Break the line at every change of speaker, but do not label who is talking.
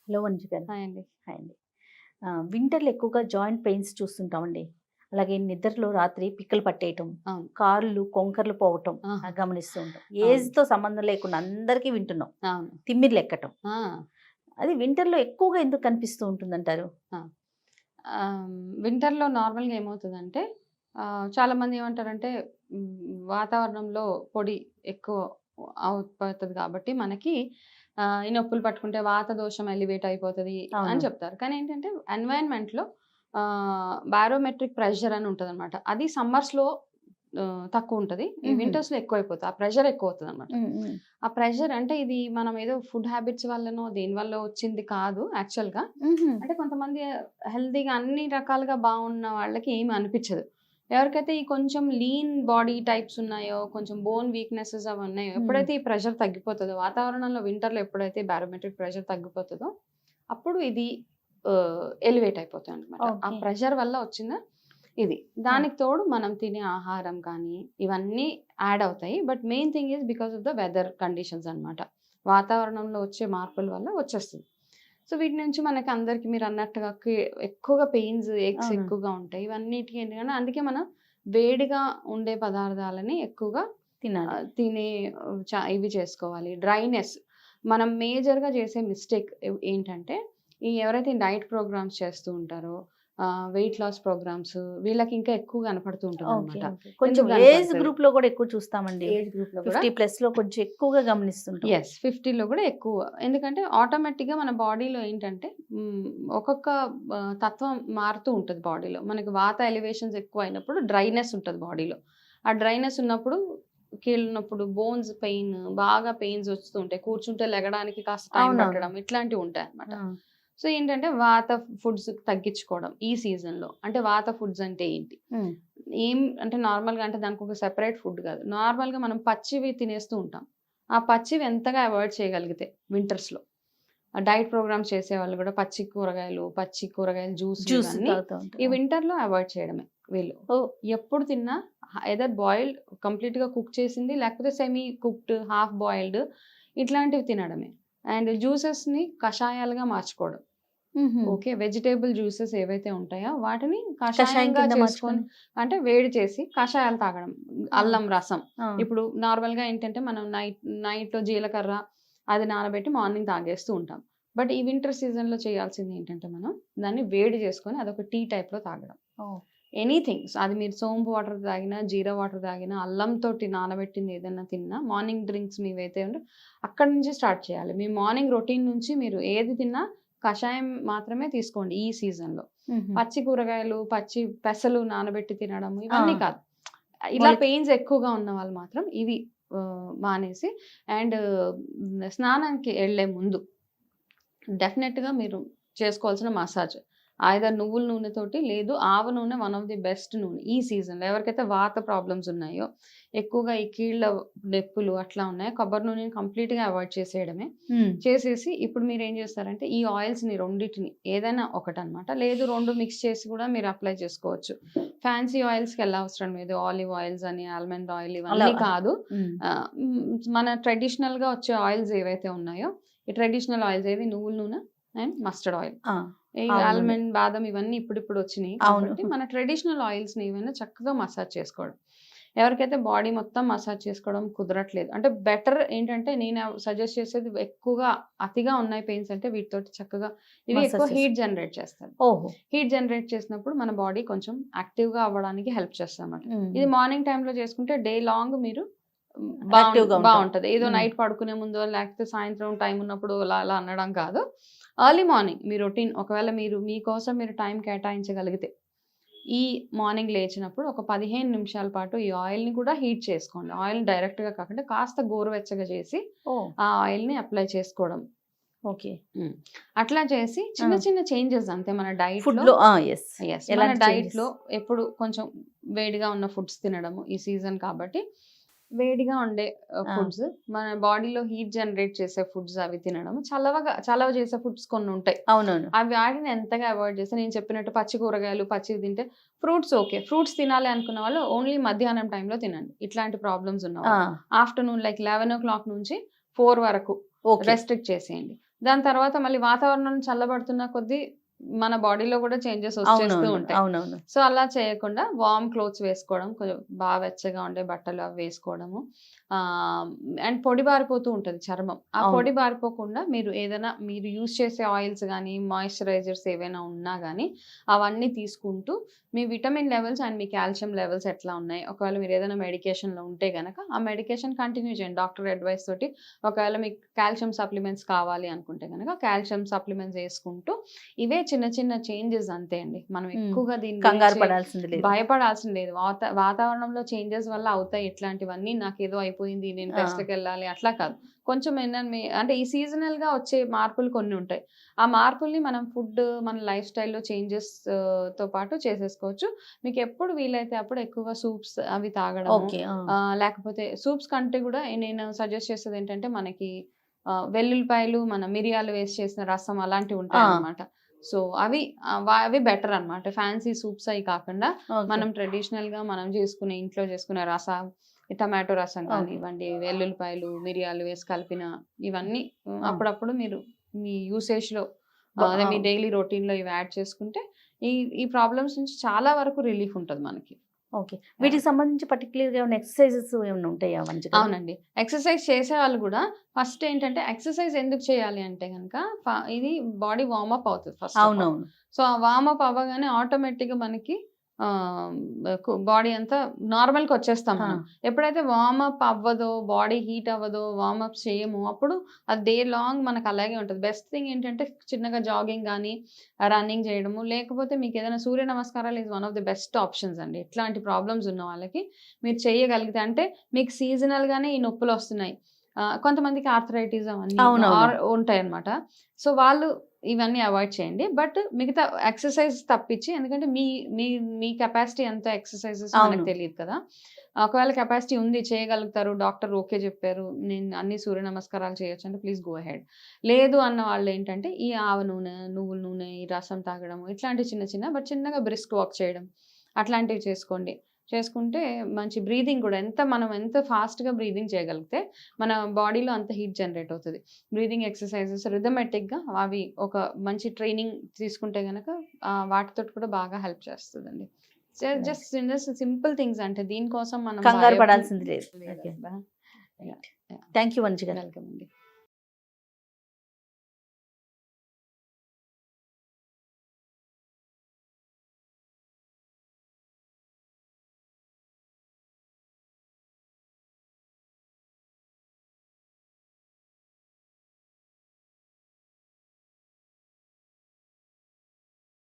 Hello వంజి గారు.
Hi అండి.
Hi అండి. వింటర్‌లో ఎక్కువగా జాయింట్ పెయిన్స్ చూస్తుంటామండి. అలాగే నిద్రలో రాత్రి పిక్కలు పట్టేయటం,
అవును.
కాళ్ళు కొంకర్లు పోవటం
ఆహా!
గమనిస్తూ ఉంటాం.
అవును.
ఏజ్‌తో సంబంధం లేకుండా అందరికీ వింటున్నాం.
అవును.
తిమ్మిర్లెక్కటం.
ఆ!
అది వింటర్‌లో ఎక్కువగా ఎందుకు కనిపిస్తూ ఉంటుందంటారు?
ఆ! వింటర్‌లో నార్మల్‌గా ఏమవుతదంటే చాలామంది ఏమంటారంటే వాతావరణంలో పొడి ఎక్కువ అవుపడతది కాబట్టి మనకి ఈ నొప్పులు పట్టుకుంటే వాత దోషం ఎలివేట్ అయిపోతది
అవును.
అని చెప్తారు. కానీ ఏంటంటే ఎన్వైర్న్‌మెంట్‌లో బారోమెట్రిక్ ప్రెషర్ అని ఉంటదనమాట. అది సమ్మర్స్‌లో తక్కువుంటది. ఈ
హుహు.
వింటర్స్‌లో ఎక్కువైపోతది. ఆ ప్రెషర్ ఎక్కువవుతదనమాట.
హ్మ్. హ్మ్.
ఆ ప్రెషర్ అంటే ఇది మనం ఏదో ఫుడ్ హ్యాబిట్స్ వల్లనో, దేని వల్లో వచ్చింది కాదు యాక్చువల్‌గా.
హుహు.
అంటే కొంతమంది హెల్తీగా అన్ని రకాలుగా బావున్న వాళ్ళకి ఏమి అనిపిచ్చదు. ఎవరికైతే ఈ కొంచెం లీన్ బాడీ టైప్స్ ఉన్నాయో, కొంచెం బోన్ వీక్‌నెసెస్ అవి ఉన్నాయో,
హ్మ్.
ఎప్పుడైతే ఈ ప్రెషర్ తగ్గిపోతదో, వాతావరణంలో వింటర్‌లో ఎప్పుడైతే బారోమెట్రిక్ ప్రెషర్ తగ్గిపోతదో, అప్పుడు ఇది ఎలివేట్ అయిపోతాయన్నమాట. ఆ
ఓకే.
ప్రెషర్ వల్ల వచ్చిన ఇది.
ఆ!
దానికి తోడు మనం తినే ఆహారం కానీ, ఇవన్నీ యాడ్ అవుతాయి. But main thing is because of the weather conditions అన్నమాట. వాతావరణంలో వచ్చే మార్పుల వల్ల వచ్చేస్తుంది. సో, వీటి నుంచి మనకి అందరికి మీరన్నట్టుగా ఎక్కువగా పెయిన్స్, ఏక్స్
అవును.
ఎక్కువగా ఉంటాయి. ఇవన్నిటికి ఎందుకంటే అందుకే మనం వేడిగా ఉండే పదార్థాలని ఎక్కువగా
తినాలి.
తినే ఇవి చేసుకోవాలి. డ్రైనెస్ మనం మేజర్‌గా చేసే మిస్టేక్ ఏంటంటే, ఎవరైతే డైట్ ప్రోగ్రామ్స్ చేస్తూ ఉంటారో, వెయిట్ లాస్ ప్రోగ్రామ్స్ వీళ్ళకి ఇంకా ఎక్కువ కనపడుతూ
ఓకే.
ఉంటదనమాట.
ఓకే. కొంచెం
ఎందుకు
ఏజ్
కనపడతది?
గ్రూప్‌లో గూడా ఎక్కువ చూస్తామండి.
ఏజ్ గ్రూప్‌లో కూడా
50 ప్లస్‌లో కొంచెం ఎక్కువగా గమనిస్తుంటాం.
50లో కూడా ఎక్కువ. ఎందుకంటే ఆటోమేటిక్‌గా మన బాడీలో ఏంటంటే హ్మ్, ఒక్కొక్క తత్వం మారుతూ ఉంటది బాడీలో. మనకి వాత ఎలివేషన్స్ ఎక్కువయినప్పుడు డ్రైనెస్ ఉంటది బాడీలో. ఆ డ్రైనెస్ ఉన్నప్పుడు కీళ్ళ నొప్పులు, బోన్స్ పెయిన్, బాగా పెయిన్స్ వస్తూ ఉంటాయి. కూర్చుంటే లెగడానికి కాస్త టైం
అవునవును.
పట్టడం ఇట్లాంటివి ఉంటాయన్నమాట.
ఆ!
సో, ఏంటంటే వాత ఫుడ్స్ తగ్గించుకోవడం ఈ సీజన్‌లో. అంటే వాత ఫుడ్స్ అంటే ఏంటి?
హ్మ్.
అంటే నార్మల్‌గా అంటే దానికొక సెపరేట్ ఫుడ్ కాదు. నార్మల్‌గా మనం పచ్చివి తినేస్తూ ఉంటాం. ఆ పచ్చివి ఎంతగా అవాయిడ్ చేయగలిగితే వింటర్స్‌లో. డైట్ ప్రోగ్రామ్స్ చేసేవాళ్ళు గూడా పచ్చి కూరగాయలు జ్యూస్‌లు
జ్యూస్
ఇవన్నీ
తాగుతా
ఈ
ఉంటారు.
వింటర్‌లో అవాయిడ్ చేయడమే వీళ్ళు. ఎప్పుడు తిన్నా ఐదర్ బాయిల్డ్ కంప్లీట్‌గా కుక్ చేసింది లేకపోతే సెమీ కుక్డ్, హాఫ్ బాయిల్డ్ ఇట్లాంటివి తినడమే. అండ్ జ్యూసెస్‌ని కషాయాలుగా మార్చుకోవడం.
హుహు.
ఓకే. వెజిటబుల్ జ్యూసెస్ ఏవైతే ఉంటాయో వాటిని
కషాయం
కషాయంగా
కింద
చేసుకొని
మార్చుకొని.
అంటే వేడి చేసి కషాయాలు తాగడం.
ఆ!
అల్లం రసం.
ఆ!
ఇప్పుడు నార్మల్‌గా ఏంటంటే మనం నైట్‌లో జీలకర్ర అది నానబెట్టి మార్నింగ్ తాగేస్తూ ఉంటాం. బట్ ఈ వింటర్ సీజన్‌లో చేయాల్సింది ఏంటంటే మనం దాన్ని వేడి చేసుకొని అదొక టీ టైప్‌లో తాగడం.
ఓహ్!
ఎనీథింగ్. అది మీరు సోంపు వాటర్ తాగినా, జీరా వాటర్ తాగినా, అల్లంతోటి నానబెట్టింది ఏదన్నా తిన్నా, మార్నింగ్ డ్రింక్స్ మీవైతే ఉంటే అక్కడి నుంచి స్టార్ట్ చేయాలి. మీ మార్నింగ్ రొటీన్ నుంచి మీరు ఏది తిన్నా కషాయం మాత్రమే తీసుకోండి ఈ సీజన్‌లో.
హుహు.
పచ్చి కూరగాయలు, పచ్చి పెసలు నానబెట్టి తినడం
ఆ!
ఇవన్నీ కాదు. ఇలా
మొలక
పెయిన్స్ ఎక్కువగా ఉన్న వాళ్ళు మాత్రం ఇవి మానేసి అండ్ స్నానానికి ఎళ్ళే ముందు డెఫినెట్‌గా మీరు చేసుకోవాల్సిన మసాజ్. ఐదర్ నువ్వుల నూనెతోటి లేదు ఆవ నూనె వన్ ఆఫ్ ది బెస్ట్ నూనె. ఈ సీజన్‌లో ఎవరికైతే వాత ప్రాబ్లమ్స్ ఉన్నాయో, ఎక్కువగా ఈ కీళ్ళ నొప్పులు అట్లా ఉన్నాయో కొబ్బరి నూనెని కంప్లీట్‌గా అవాయిడ్ చేసేయడమే.
హ్మ్.
చేసేసి ఇప్పుడు మీరేం చేస్తారంటే ఈ ఆయిల్స్‌ని రెండిటిని ఏదైనా ఒకటనమాట. లేదు 2 మిక్స్ చేసి కూడా మీరు అప్లై చేసుకోవచ్చు. ఫ్యాన్సీ ఆయిల్స్‌కెళ్ళవసరం లేదు. ఆలివ్ ఆయిల్స్ అని, ఆల్మండ్ ఆయిల్
అలా.
ఇవన్నీ కాదు.
హ్మ్.
మన ట్రెడిషనల్‌గా వచ్చే ఆయిల్స్ ఏవైతే ఉన్నాయో, ఈ ట్రెడిషనల్ ఆయిల్స్ ఏది నువ్వుల నూనె అండ్ మస్టర్డ్ ఆయిల్.
ఆ!
ఈ
ఆవు నూనె.
ఆల్మండ్, బాదం ఇవన్నీ ఇప్పుడిప్పుడు వచ్చినియి
అవును.
కాబట్టి, మన ట్రెడిషనల్ ఆయిల్స్‌ని ఏవైనా చక్కగా మసాజ్ చేసుకోవడం. ఎవరికైతే బాడీ మొత్తం మసాజ్ చేసుకోవడం కుదరట్లేదు. అంటే బెటర్ ఏంటంటే నేను సజెస్ట్ చేసేది ఎక్కువగా అతిగా ఉన్నాయి పెయిన్స్ అంటే వీటితోటి చక్కగా ఇవి ఎక్కువ
మసాజ్ చేసు
హీట్ జనరేట్ చేస్తాయి.
ఓహో!
హీట్ జనరేట్ చేసినప్పుడు మన బాడీ కొంచెం యాక్టివ్‌గా అవ్వడానికి హెల్ప్ చేస్తదన్నమాట.
హుహు.
ఇది మార్నింగ్ టైమ్‌లో చేసుకుంటే డే లాంగ్ మీరు
యాక్టివ్‌గా ఉంటాం.
బావుంటది. ఏదో
హ్మ్.
నైట్ పడుకునే ముందో లేకపోతే సాయంత్రం టైం ఉన్నప్పుడు అలా అలా అనడం కాదు. ఎర్లీ మార్నింగ్ మీ రొటీన్ ఒకవేళ మీరు మీకోసం మీరు టైం కేటాయించగలిగితే, ఈ మార్నింగ్ లేచినప్పుడు ఒక 15 నిమిషాల పాటు ఈ ఆయిల్‌ని కూడా హీట్ చేసుకోండి. ఆయిల్ డైరెక్ట్‌గా కాకుండా కాస్త గోరువెచ్చగా చేసి,
ఓహ్!
ఆ ఆయిల్‌ని అప్లై చేసుకోవడం.
ఓకే.
హ్మ్. అట్లా చేసి
ఆ!
చిన్న చిన్న చేంజెస్ అంతే మన డైట్‌లో.
ఫుడ్‌లో ఆ! యెస్.
మన
ఎలాంటి చేంజెస్?
డైట్‌లో ఎప్పుడు కొంచెం వేడిగా ఉన్న ఫుడ్స్ తినడము. ఈ సీజన్ కాబట్టి వేడిగా ఉండే
ఆ!
ఫుడ్స్ మన బాడీలో హీట్ జనరేట్ చేసే ఫుడ్స్ అవి తినడం. చలవ చేసే ఫుడ్స్ కొన్నుంటాయి.
అవునవును.
అవి వాటిని ఎంతగా అవాయిడ్ చేస్తే నేను చెప్పినట్టు పచ్చి కూరగాయలు, పచ్చివి తింటే ఫ్రూట్స్ ఓకే. ఫ్రూట్స్ తినాలి అనుకున్న వాళ్ళు ఓన్లీ మధ్యాహ్నం టైంలో తినండి. ఇట్లాంటి ప్రాబ్లమ్స్
ఆ!
ఉన్నవాళ్ళు. ఆఫ్టర్‌నూన్ లైక్ 11:00 నుంచి 4 వరకు
ఓకే.
రెస్ట్రిక్ట్ చేసేయండి. దాని తర్వాత మళ్ళీ వాతావరణం చల్లబడుతున్న కొద్దీ మన బాడీలో కూడా చేంజెస్ వచ్చేస్తూ
అవునవును.
ఉంటాయి.
అవునవును.
సో అలా చేయకుండా వార్మ్ క్లోత్స్ వేసుకోవడం, కొంచెం బాగా వెచ్చగా ఉండే బట్టలు అవి వేసుకోవడము. అండ్ పొడి బారిపోతూ ఉంటుంది చర్మం. ఆ
అవును.
పొడి బారిపోకుండా మీరు యూజ్ చేసే ఆయిల్స్ గానీ, మాయిశ్చరైజర్స్ ఏవైనా ఉన్నా గానీ అవన్నీ తీసుకుంటూ మీ విటమిన్ లెవెల్స్ అండ్ మీ కాల్షియం లెవెల్స్ ఎట్లా ఉన్నాయి, ఒకవేళ మీరు ఏదైనా మెడికేషన్‌లో ఉంటే గనక ఆ మెడికేషన్ కంటిన్యూ చేయండి డాక్టర్ అడ్వైస్ తోటి. ఒకవేళ మీకు కాల్షియం సప్లిమెంట్స్ కావాలి అనుకుంటే గనక కాల్షియం సప్లిమెంట్స్ యేసుకుంటూ ఇవే చిన్న చిన్న చేంజెస్ అంతే అండి. మనం ఎక్కువగా దీని
కంగారు
గురించి
పడాల్సింది లేదు.
భయపడాల్సిన లేదు. వాతావరణంలో చేంజెస్ వల్ల అవుతాయి ఇట్లాంటివన్నీ. నాకేదో అయిపోయింది, నేను
ఆ!
టెస్ట్‌కెళ్ళాలి అట్లా కాదు. కొంచెం అంటే ఈ సీజనల్‌గా వచ్చే మార్పులు కొన్ని ఉంటాయి. ఆ మార్పుల్ని మనం ఫుడ్, మన లైఫ్ స్టైల్‌లో చేంజెస్ తో పాటు చేసేసుకోవచ్చు. మీకెప్పుడు వీలైతే అప్పుడు ఎక్కువగా సూప్స్ అవి తాగడము,
ఓకే. ఆ!
లేకపోతే సూప్స్ కంటే కూడా నేను సజెస్ట్ చేసేదేంటంటే మనకి వెల్లుల్లిపాయలు, మన మిరియాలు వేసి చేసిన రసం అలాంటివి
ఆ!
ఉంటాయన్నమాట. సో, అవి బెటర్ అన్నమాట. ఫ్యాన్సీ సూప్స్ అయి కాకుండా
ఓకే.
మనం ట్రెడిషనల్‌గా మనం ఇంట్లో చేసుకునే రసం, ఈ టమాటో రసం
ఓకే.
కానివ్వండి, వెల్లుల్లిపాయలు, మిరియాలు వేసి కలిపిన ఇవన్నీ
ఆ!
అప్పుడప్పుడు మీరు మీ యూసేజ్‌లో అదే
ఆ!
మీ డైలీ రొటీన్‌లో ఇవి యాడ్ చేసుకుంటే ఈ ఈ ప్రాబ్లమ్స్ నుంచి చాలా వరకు రిలీఫ్ ఉంటది మనకి.
ఓకే.
యాహ్!
వీటికి సంబంధించి పర్టిక్యులర్‌గా ఏమైనా ఎక్సర్‌సైజెస్ ఏమన్నా ఉంటాయా వంజ గారు?
అవునండి. ఎక్సర్‌సైజ్ చేసేవాళ్ళు గూడా ఫస్ట్ ఏంటంటే ఎక్సర్‌సైజ్ ఎందుకు చేయాలి అంటే గనక ఇది బాడీ వార్మ్ అప్ అవుతది ఫస్ట్ ఆఫ్ ఆల్.
అవునవును.
సో, ఆ వార్మ్ అప్ అవ్వగానే ఆటోమేటిక్‌గా మనకి ఆహ్, బాడీ అంతా నార్మల్‌కొచ్చేస్తాం
ఆ!
మనం. ఎప్పుడైతే వార్మ్ అప్ అవ్వదో, బాడీ హీట్ అవ్వదో, వార్మ్ అప్స్ చేయమో అప్పుడు అది డే లాంగ్ మనకు అలాగే ఉంటది. బెస్ట్ థింగ్ ఏంటంటే చిన్నగా జాగింగ్ గానీ, రన్నింగ్ చేయడము, లేకపోతే మీకేదైనా సూర్య నమస్కారాలు is one of the best options అండి. ఇట్లాంటి ప్రాబ్లమ్స్ ఉన్న వాళ్ళకి మీరు చేయగలిగితే అంటే మీకు సీజనల్‌గానే ఈ నొప్పులొస్తున్నాయి. కొంతమందికి ఆర్థరైటిస్ అవన్నీ
అవునవును.
ఉంటాయన్నమాట. సో, వాళ్ళు ఇవన్నీ అవాయిడ్ చేయండి. బట్ మిగతా ఎక్సర్‌సైజ్ తప్పించి ఎందుకంటే మీ మీ మీ కెపాసిటీ ఎంత ఎక్సర్‌సైజెస్ మనకు
అవును.
తెలీదు కదా! ఒకవేళ కెపాసిటీ ఉంది, చేయగలుగుతారు, డాక్టర్ ఓకే చెప్పారు, నేను అన్ని సూర్య నమస్కారాలు చేయొచ్చు అంటే ప్లీజ్ గో అహెడ్. లేదు అన్న వాళ్ళేంటంటే ఈ ఆవ నూనె, నువ్వుల నూనె, ఈ రసం తాగడము ఇట్లాంటి చిన్నగా బ్రిస్క్ వాక్ చేయడం అట్లాంటివి చేసుకోండి. చేసుకుంటే మంచి బ్రీతింగ్ గూడా మనం ఎంత ఫాస్ట్‌గా బ్రీతింగ్ చేయగలిగితే మన బాడీలో అంత హీట్ జనరేట్ అవుతది. బ్రీతింగ్ ఎక్సర్‌సైజెస్ రిథమెటిక్‌గా అవి ఒక మంచి ట్రైనింగ్ తీసుకుంటే గనక వాటితోటి కూడా బాగా హెల్ప్ చేస్తదండి.
రైట్.
జస్ట్ సింపుల్ థింగ్స్ అంటే దీనికోసం మనం
కంగారు పడాల్సింది లేదు. ఓకే.
లేదబ్బా. Yeah!
Right.
Yeah!
Thank you Vanja garu.
Welcome అండి.